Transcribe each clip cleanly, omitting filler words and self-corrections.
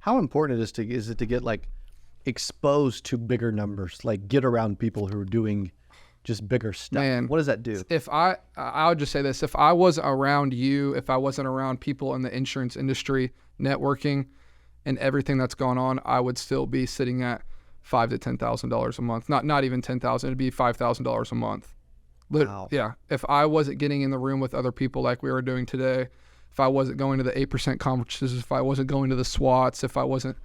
How important is it to get like exposed to bigger numbers, like get around people who are doing just bigger stuff? Man, what does that do? If I would just say this, if I wasn't around you, if I wasn't around people in the insurance industry, networking and everything that's going on, I would still be sitting at $5,000 to $10,000 a month. Not even $10,000, it'd be $5,000 a month. Wow. Yeah. If I wasn't getting in the room with other people like we were doing today, if I wasn't going to the 8% conferences, if I wasn't going to the SWATs, if I wasn't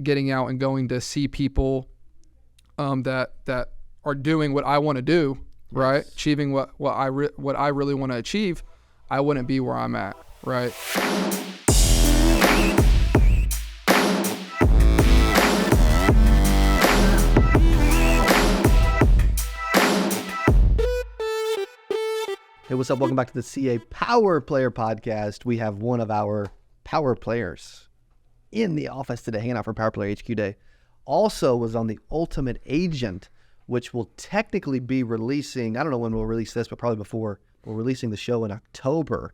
getting out and going to see people that are doing what I want to do, right? Achieving what I really want to achieve, I wouldn't be where I'm at, right? Hey, what's up? Welcome back to the CA Power Player Podcast. We have one of our power players in the office today, hanging out for Power Player HQ Day. Also was on the Ultimate Agent, which will technically be releasing, I don't know when we'll release this, but probably before. We're releasing the show in October.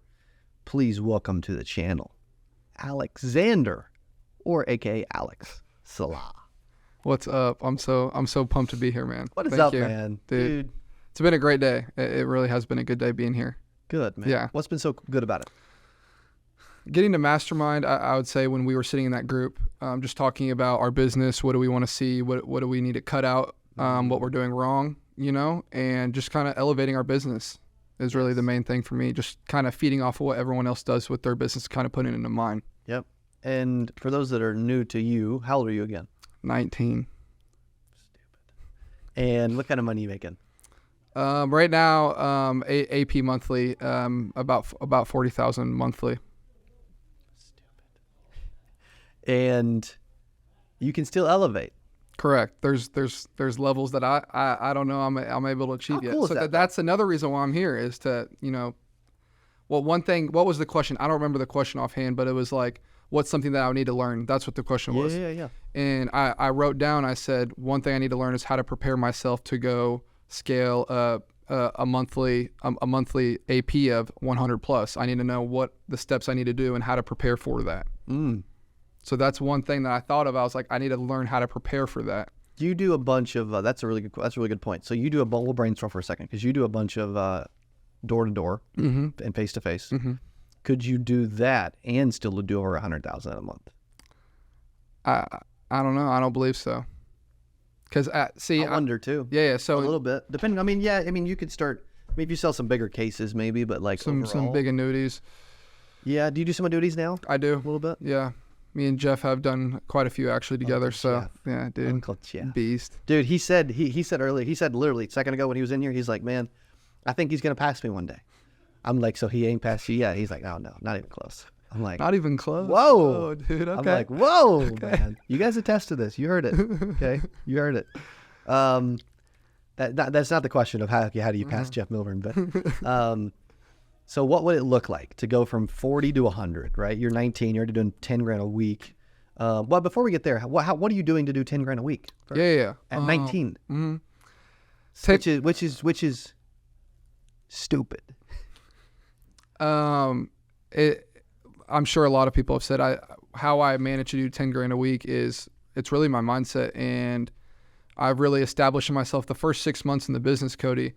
Please welcome to the channel, Alexander, or AKA Alex Saleh. What's up? I'm so pumped to be here, man. What is Thank up, you. man? Dude. It's been a great day. It really has been a good day being here. Good, man. Yeah. What's been so good about it? Getting to mastermind, I would say when we were sitting in that group, just talking about our business, what do we want to see, what do we need to cut out, what we're doing wrong, and just kind of elevating our business is really the main thing for me. Just kind of feeding off of what everyone else does with their business, kind of putting it into mine. Yep. And for those that are new to you, how old are you again? 19. Stupid. And what kind of money are you making? Right now, AP monthly, about 40,000 monthly. Stupid. And you can still elevate. Correct. There's levels that I don't know I'm able to achieve yet. Cool is So that? that's another reason why I'm here is to, well, one thing, what was the question? I don't remember the question offhand, but it was like, what's something that I would need to learn? That's what the question was. Yeah. And I wrote down, I said, one thing I need to learn is how to prepare myself to go scale a monthly AP of 100 plus. I need to know what the steps I need to do and how to prepare for that. So that's one thing that I thought of. I was like, I need to learn how to prepare for that. You do a bunch of that's a really good point. So you do we'll brainstorm for a second, because you do a bunch of door to door and face to face. Could you do that and still do over 100,000 a month? I don't know. I don't believe so. Because I wonder too. Yeah. So a little bit, depending. You could start. Maybe you sell some bigger cases, maybe, but like some big annuities. Yeah. Do you do some annuities now? I do a little bit. Yeah. Me and Jeff have done quite a few actually together. Jeff. Yeah, dude. Uncle Jeff. Beast. Dude, he said earlier. He said literally a second ago when he was in here. He's like, man, I think he's gonna pass me one day. I'm like, so he ain't passed you yet? He's like, oh no, not even close. I'm like, not even close. Whoa, oh, dude. Okay. I'm like, whoa, man. You guys attest to this. You heard it. Okay, you heard it. That's not the question of how do you pass Jeff Milburn, but so what would it look like to go from 40 to 100? Right, you're 19. You're already doing 10 grand a week. Well, before we get there, what are you doing to do 10 grand a week? Yeah. At 19, which is stupid. I'm sure a lot of people have said how I manage to do 10 grand a week is it's really my mindset, and I've really established myself the first 6 months in the business, Cody.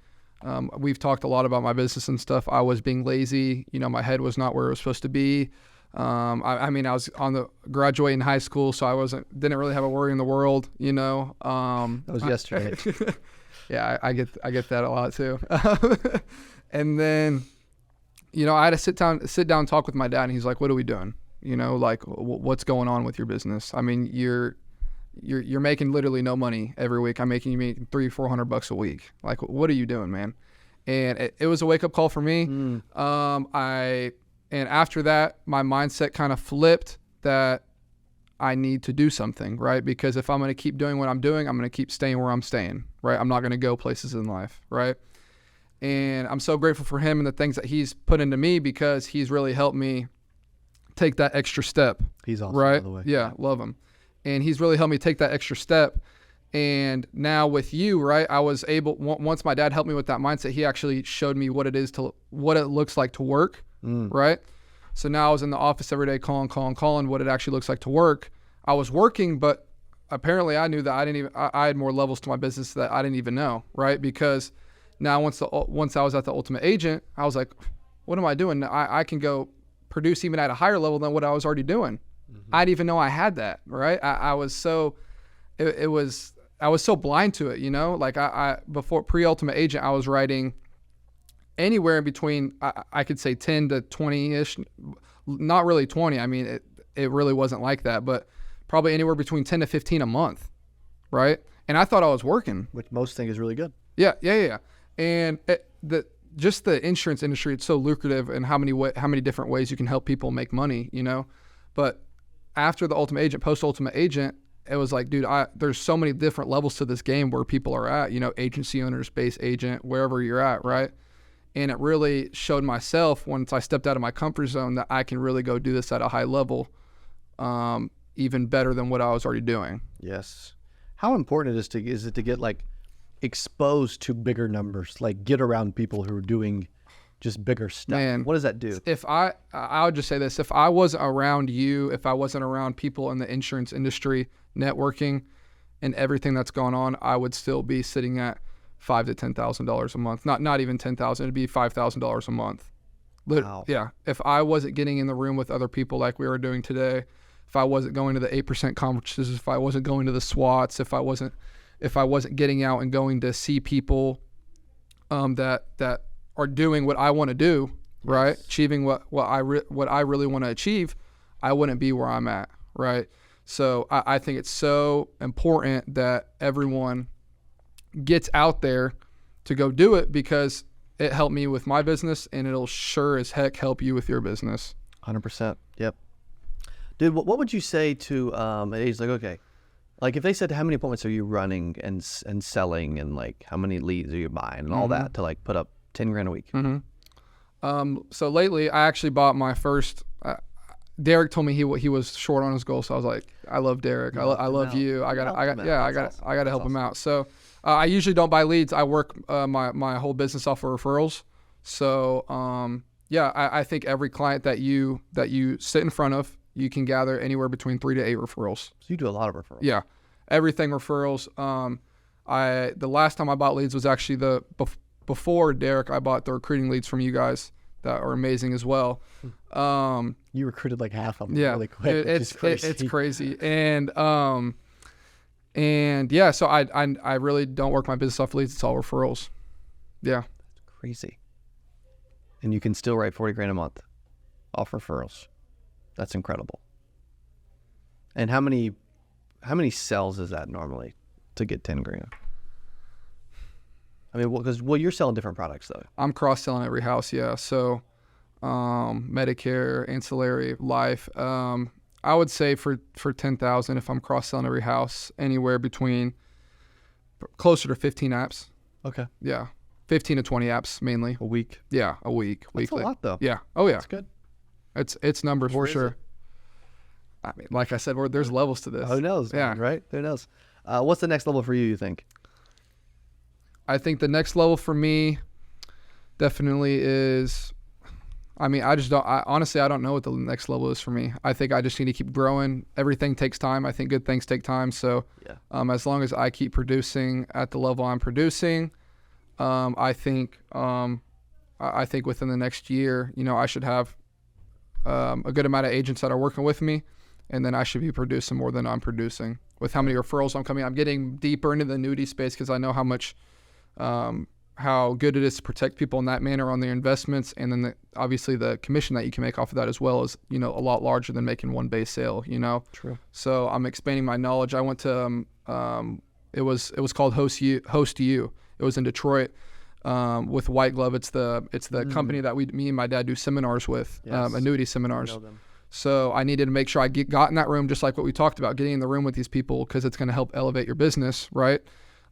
We've talked a lot about my business and stuff. I was being lazy. My head was not where it was supposed to be. I was on the graduating high school, so didn't really have a worry in the world. That was yesterday. Yeah, I get that a lot too. And then, I had to sit down and talk with my dad, and he's like, "What are we doing? Like, what's going on with your business? I mean, you're making literally no money every week. I'm making you make $300-400 a week. Like, what are you doing, man?" And it was a wake up call for me. And after that, my mindset kind of flipped that I need to do something, right? Because if I'm going to keep doing what I'm doing, I'm going to keep staying where I'm staying, right? I'm not going to go places in life, right? And I'm so grateful for him and the things that he's put into me, because he's really helped me take that extra step. He's awesome, right? by the way. Yeah, love him. And he's really helped me take that extra step. And now with you, right, I was able, once my dad helped me with that mindset, he actually showed me what it looks like to work, right? So now I was in the office every day calling what it actually looks like to work. I was working, but apparently I knew that I had more levels to my business that I didn't even know, right? Because now once I was at the Ultimate Agent, I was like, what am I doing? I can go produce even at a higher level than what I was already doing. Mm-hmm. I didn't even know I had that, right? I was so blind to it, like before pre-Ultimate Agent, I was writing anywhere in between, I could say 10 to 20-ish, not really 20. I mean, it really wasn't like that, but probably anywhere between 10 to 15 a month, right? And I thought I was working. Which most think is really good. Yeah. And just the insurance industry, it's so lucrative, and how many different ways you can help people make money, But after the Ultimate Agent, post-Ultimate Agent, it was like, dude, there's so many different levels to this game where people are at, agency owners, base agent, wherever you're at, right? And it really showed myself once I stepped out of my comfort zone that I can really go do this at a high level, even better than what I was already doing. Yes. How important is it to get like exposed to bigger numbers, like get around people who are doing just bigger stuff? Man, what does that do? If I would just say this, if I wasn't around you, if I wasn't around people in the insurance industry, networking and everything that's going on, I would still be sitting at $5,000 to $10,000 a month. Not even $10,000. It'd be $5,000 a month. Wow. Yeah. If I wasn't getting in the room with other people like we were doing today, if I wasn't going to the 8% conferences, if I wasn't going to the SWATs, if I wasn't getting out and going to see people that are doing what I want to do, right? Achieving what I really want to achieve, I wouldn't be where I'm at, right? So I think it's so important that everyone gets out there to go do it, because it helped me with my business, and it'll sure as heck help you with your business. 100%. Yep. Dude, what would you say to an agent? Like, okay, like if they said, how many appointments are you running and selling, and like how many leads are you buying and all that to like put up $10,000 a week? Mm-hmm. So lately I actually bought my first, Derek told me he was short on his goal. So I was like, I love Derek. I love you. I gotta help him out. So I usually don't buy leads. I work my whole business off of referrals. So I think every client that you sit in front of, you can gather anywhere between 3 to 8 referrals. So you do a lot of referrals. Yeah, everything referrals. The last time I bought leads was actually before Derek. I bought the recruiting leads from you guys that are amazing as well. You recruited like half of them really quick. It's crazy. And yeah, so I really don't work my business off leads. It's all referrals. Yeah. That's crazy. And you can still write $40,000 a month off referrals. That's incredible. And how many sales is that normally to get $10,000? I mean, because you're selling different products though. I'm cross-selling every house, yeah. So Medicare, ancillary, life. I would say for $10,000, if I'm cross-selling every house, anywhere between closer to 15 apps. Okay. Yeah, 15 to 20 apps mainly. A week. Yeah, a week. That's weekly. a lot though. Yeah. Oh yeah. That's good. It's numbers for sure. I mean, like I said, there's levels to this. Who knows? Yeah. Man, right? Who knows? What's the next level for you think? I think the next level for me definitely is, I mean, honestly, I don't know what the next level is for me. I think I just need to keep growing. Everything takes time. I think good things take time. So as long as I keep producing at the level I'm producing, I think within the next year, I should have a good amount of agents that are working with me, and then I should be producing more than I'm producing. With how many referrals I'm coming, I'm getting deeper into the annuity space because I know how much, how good it is to protect people in that manner on their investments, and then obviously the commission that you can make off of that as well is, a lot larger than making one base sale. True. So I'm expanding my knowledge. I went to it was called Host You. It was in Detroit. With White Glove, it's the company that me and my dad do seminars with, annuity seminars. So I needed to make sure I got in that room, just like what we talked about, getting in the room with these people, because it's going to help elevate your business, right?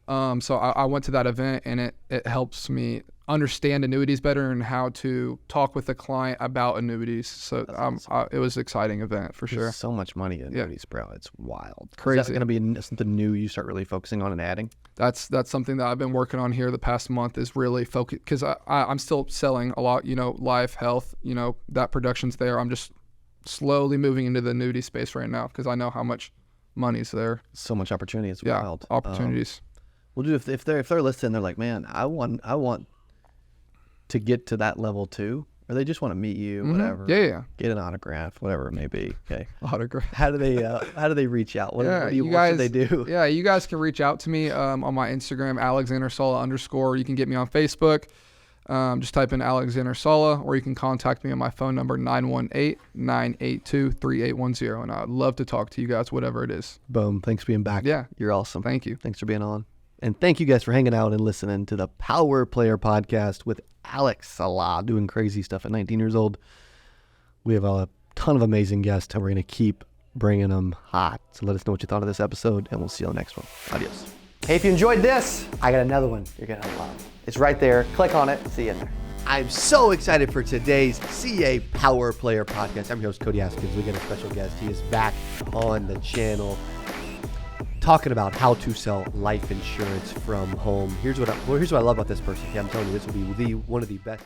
So I went to that event, and it helps me understand annuities better and how to talk with the client about annuities. So it was an exciting event for sure. There's so much money in annuities, bro. It's wild. Crazy. Is that going to be something new you start really focusing on and adding? That's something that I've been working on here the past month, is really focus, because I'm still selling a lot, life, health, that production's there. I'm just slowly moving into the annuity space right now because I know how much money's there. So much opportunity. It's wild. Opportunities. Well, dude, if they're listening, they're like, man, I want to get to that level too, or they just want to meet you, whatever. Yeah. Get an autograph, whatever it may be. Okay. Autograph. How do they reach out? What should they do? Yeah, you guys can reach out to me on my Instagram, Alexander Saleh _. You can get me on Facebook. Just type in Alexander Saleh, or you can contact me on my phone number, 918-982-3810. And I'd love to talk to you guys, whatever it is. Boom. Thanks for being back. Yeah. You're awesome. Thank you. Thanks for being on. And thank you guys for hanging out and listening to the Power Player Podcast with Alex Saleh, doing crazy stuff at 19 years old. We have a ton of amazing guests, and we're going to keep bringing them hot. So let us know what you thought of this episode, and we'll see you on the next one. Adios. Hey, if you enjoyed this, I got another one you're going to love. It's right there. Click on it. See you in there. I'm so excited for today's CA Power Player Podcast. I'm your host, Cody Askins. We got a special guest. He is back on the channel, talking about how to sell life insurance from home. Here's what I love about this person. Yeah, I'm telling you, this will be one of the best.